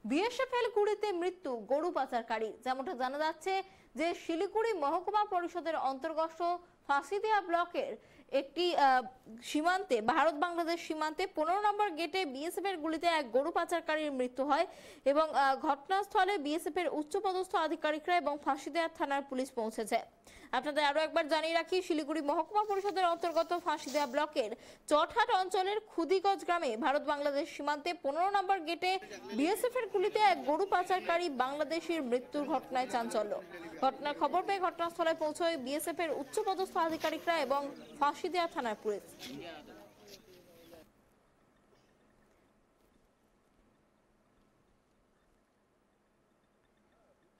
বিএসএফের গুলিতে মৃত্যু গরু পাচারকারী। যেমনটা জানা যাচ্ছে যে শিলিগুড়ি মহকুমা পরিষদের অন্তর্গত ফাঁসিদিয়া ব্লকের একটি সীমান্তে ভারত বাংলাদেশ সীমান্তে 15 নম্বর গেটে বিএসএফ এর গুলিতে এক গরু পাচারকারীর মৃত্যু হয় এবং ঘটনাস্থলে বিএসএফ এর উচ্চপদস্থ আধিকারিকরা এবং ফাঁসিদিয়া থানার পুলিশ পৌঁছেছে। আপনাদের আরো একবার জানিয়ে রাখি, শিলিগুড়ি মহকুমা পরিষদের অন্তর্গত ফাঁসিদিয়া ব্লকের চটহাট অঞ্চলের খুদিগঞ্জ গ্রামে ভারত বাংলাদেশ সীমান্তে 15 নম্বর গেটে বিএসএফ এর গুলিতে এক গরু পাচারকারী বাংলাদেশির মৃত্যুর ঘটনায় চাঞ্চল্য। ঘটনার খবর পেয়ে ঘটনাস্থলে পৌঁছয় বিএসএফ এর উচ্চপদস্থ আধিকারিকরা এবং ফাঁসিদিয়া থানার পুলিশ।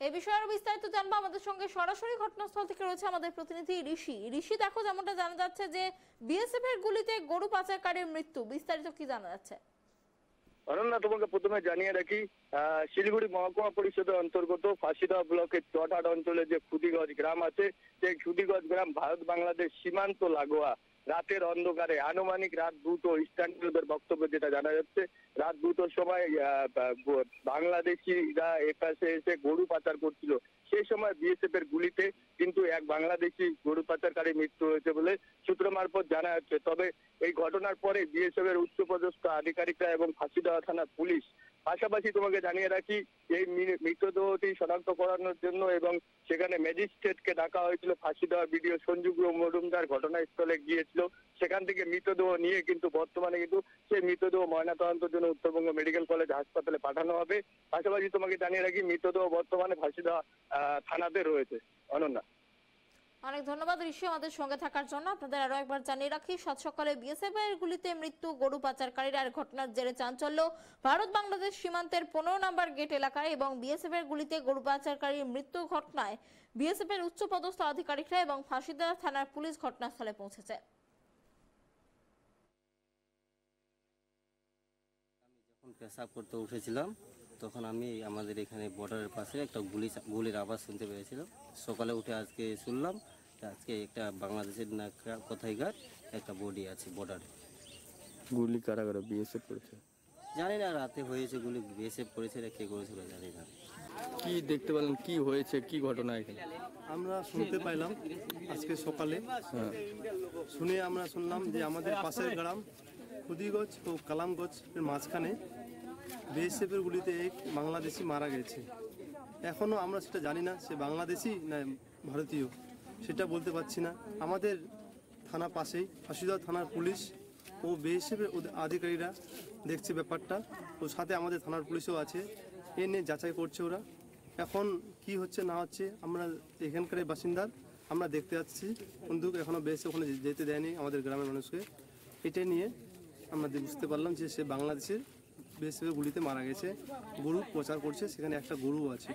এই বিষয়ে আরো বিস্তারিত জানবো, আমাদের সঙ্গে সরাসরি ঘটনাস্থল থেকে রয়েছে আমাদের প্রতিনিধি ঋষি। ঋষি, দেখো যেমনটা জানা যাচ্ছে যে বিএসএফ এর গুলিতে গরু পাচারকারীর মৃত্যু, বিস্তারিত কি জানা যাচ্ছে? অনন্যা, তোমাকে প্রথমে জানিয়ে রাখি, শিলিগুড়ি মহকুমা পরিষদের অন্তর্গত ফাঁসিদহ ব্লকের চটহাট অঞ্চলে যে খুদিগঞ্জ গ্রাম আছে, সেই খুদিগঞ্জ গ্রাম ভারত বাংলাদেশ সীমান্ত লাগোয়া। রাতের অন্ধকারে আনুমানিক রাত 2টো, স্থানীয়দের বক্তব্য যেটা জানা যাচ্ছে, রাত 2টোর সময় বাংলাদেশিরা এপাশে এসে গরু পাচার করছিল। সেই সময় বিএসএফ এর গুলিতে কিন্তু এক বাংলাদেশি গরু পাচারকারী মৃত্যু হয়েছে বলে সূত্র মারফত জানা যাচ্ছে। তবে এই ঘটনার পরে বিএসএফ এর উচ্চপদস্থ আধিকারিকরা এবং ফাঁসিদহ থানার পুলিশ, পাশাপাশি তোমাকে জানিয়ে রাখি, এই মৃতদেহটি শনাক্ত করানোর জন্য এবং সেখানে ম্যাজিস্ট্রেটকে ডাকা হয়েছিল। ফাঁসিদহ বিডিও সঞ্জু মজুমদার ঘটনাস্থলে গিয়েছিল, সেখান থেকে মৃতদেহ নিয়ে কিন্তু বর্তমানে কিন্তু সেই মৃতদেহ ময়নাতদন্তের জন্য উত্তরবঙ্গ মেডিকেল কলেজ হাসপাতালে পাঠানো হবে। পাশাপাশি তোমাকে জানিয়ে রাখি, মৃতদেহ বর্তমানে ফাঁসিদহ থানাতে রয়েছে। অনন্যা, অনেক ধন্যবাদ ঋষি আমাদের সঙ্গে থাকার জন্য। আপনাদের আরো একবার জানিয়ে রাখি, সাত সকালে বিএসএফ এর গুলিতে মৃত্যু গরু পাচারকারীর। আর ঘটনার জেরে চাঞ্চল্য ভারত বাংলাদেশ সীমান্তের 15 নম্বর গেট এলাকায় এবং বিএসএফ এর গুলিতে গরু পাচারকারীর মৃত্যু ঘটনায় বিএসএফ এর উচ্চপদস্থ আধিকারিকরা এবং ফাঁসিদিয়া থানার পুলিশ ঘটনাস্থলে পৌঁছেছে। যখন পেশাব করতে উঠেছিলাম তখন আমি আমাদের এখানে বর্ডারের পাশে একটা গুলির আওয়াজ শুনতে পেরেছিলাম। সকালে উঠে আজকে শুনলাম আজকে একটা বাংলাদেশের কোথায়কার একটা বডি আছে বর্ডারে। গুলি কারা কারা বিএসএফ করেছে জানি না, রাতে হয়েছে গুলি, বিএসএফ করেছে না কে করেছিল জানি না। কি দেখতে পেলেন, কি হয়েছে, কি ঘটনা এখানে? আমরা শুনতে পাইলাম আজকে সকালে, শুনে আমরা শুনলাম যে আমাদের পাশের গ্রাম খুদিগঞ্জ ও কালামগঞ্জের মাঝখানে বিএসএফের গুলিতে এক বাংলাদেশি মারা গেছে। এখনও আমরা সেটা জানি না সে বাংলাদেশি না ভারতীয়, সেটা বলতে পারছি না। আমাদের থানা পাশেই ফাঁসিদহ থানার পুলিশ ও বিএসএফের আধিকারিকরা দেখছে ব্যাপারটা, ও সাথে আমাদের থানার পুলিশও আছে, এ নিয়ে যাচাই করছে ওরা। এখন কি হচ্ছে না হচ্ছে আমরা এখানকার বাসিন্দার আমরা দেখতে যাচ্ছি, কিন্তু এখনও বিএসএফ ওখানে যেতে দেয়নি আমাদের গ্রামের মানুষকে। এটা নিয়ে আমরা বুঝতে পারলাম যে সে বাংলাদেশের বিএসএফের গুলিতে মারা গেছে, গরু প্রচার করছে, সেখানে একটা গরু আছে।